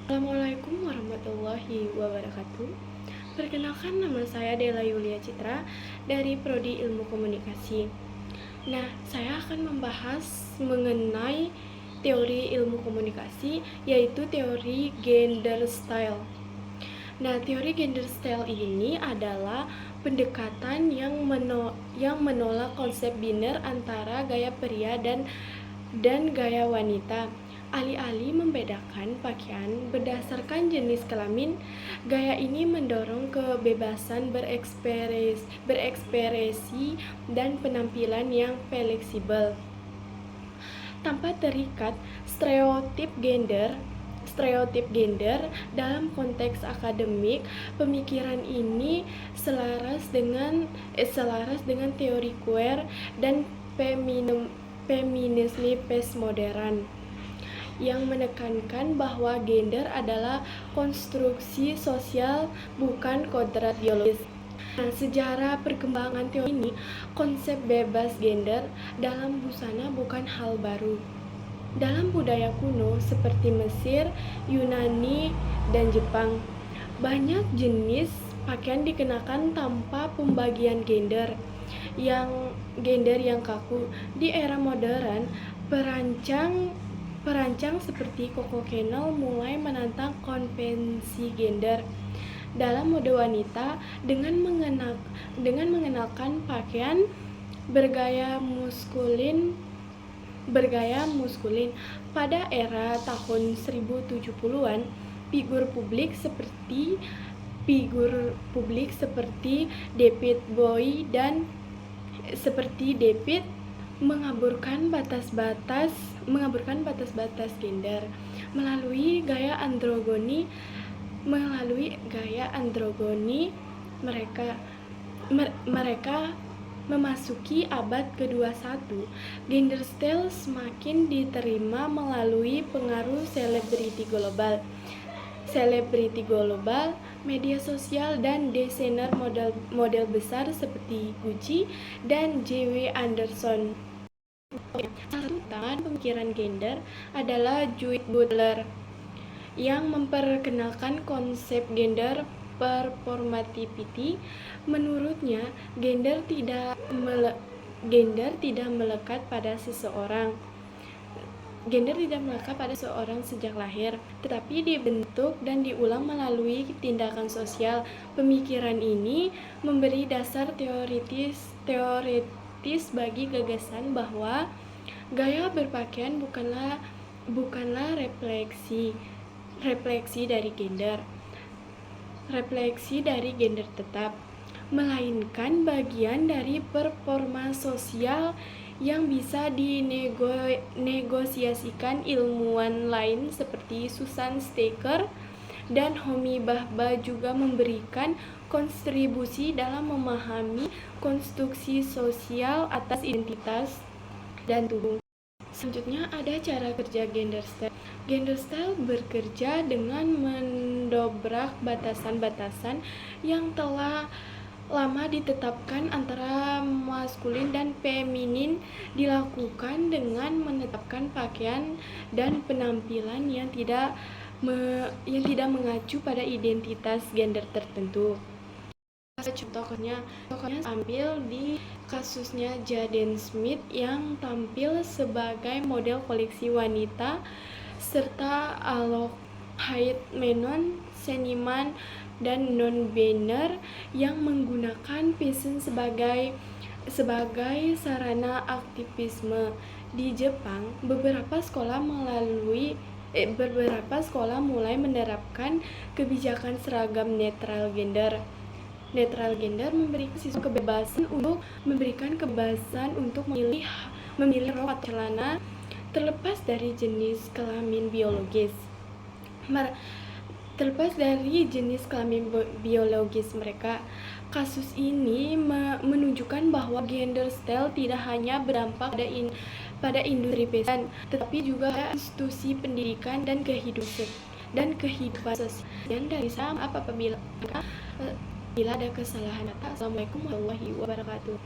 Assalamualaikum warahmatullahi wabarakatuh. Perkenalkan, nama saya Dela Yulia Citra dari Prodi Ilmu Komunikasi. Nah, saya akan membahas mengenai teori ilmu komunikasi, yaitu teori gender style. Nah, teori gender style ini adalah pendekatan yang menolak konsep biner antara gaya pria dan gaya wanita. Alih-alih membedakan pakaian berdasarkan jenis kelamin, gaya ini mendorong kebebasan berekspresi dan penampilan yang fleksibel tanpa terikat stereotip gender. Dalam konteks akademik, pemikiran ini selaras dengan teori queer dan feminisme postmodern yang menekankan bahwa gender adalah konstruksi sosial, bukan kodrat biologis. Nah, sejarah perkembangan teori ini, konsep bebas gender dalam busana bukan hal baru. Dalam budaya kuno seperti Mesir, Yunani, dan Jepang, banyak jenis pakaian dikenakan tanpa pembagian gender yang kaku. Di era modern, perancang seperti Coco Chanel mulai menantang konvensi gender dalam mode wanita dengan mengenakan pakaian bergaya muskulin. Pada era tahun 1070-an, figur publik seperti David Bowie mengaburkan batas-batas gender melalui gaya androgoni. Mereka memasuki abad ke-21, gender style semakin diterima melalui pengaruh selebriti global, media sosial, dan desainer model besar seperti Gucci dan J.W. Anderson. Salah satu tangan pemikiran gender adalah Judith Butler yang memperkenalkan konsep gender performativity. Menurutnya, gender tidak melekat pada seseorang sejak lahir, tetapi dibentuk dan diulang melalui tindakan sosial. Pemikiran ini memberi dasar teoritis bagi gagasan bahwa gaya berpakaian bukanlah refleksi dari gender tetap, melainkan bagian dari performa sosial yang bisa dinegosiasikan. Ilmuwan lain seperti Susan Steiger dan Homi Bhabha juga memberikan kontribusi dalam memahami konstruksi sosial atas identitas dan tubuh. Selanjutnya ada cara kerja gender style. Gender style bekerja dengan mendobrak batasan-batasan yang telah lama ditetapkan antara maskulin dan feminin, dilakukan dengan menetapkan pakaian dan penampilan yang tidak mengacu pada identitas gender tertentu. Contohnya tampil di kasusnya Jaden Smith yang tampil sebagai model koleksi wanita, serta Alok Hyde Menon, seniman dan non-biner yang menggunakan fashion sebagai sarana aktivisme. Di Jepang, beberapa sekolah mulai menerapkan kebijakan seragam netral gender memberikan siswa kebebasan untuk memilih rok atau celana terlepas dari jenis kelamin biologis mereka. Kasus ini menunjukkan bahwa gender style tidak hanya berdampak pada industri fashion, tetapi juga pada institusi pendidikan dan kehidupan sosial. Dan dari saya apabila ada kesalahan. Assalamualaikum warahmatullahi wabarakatuh.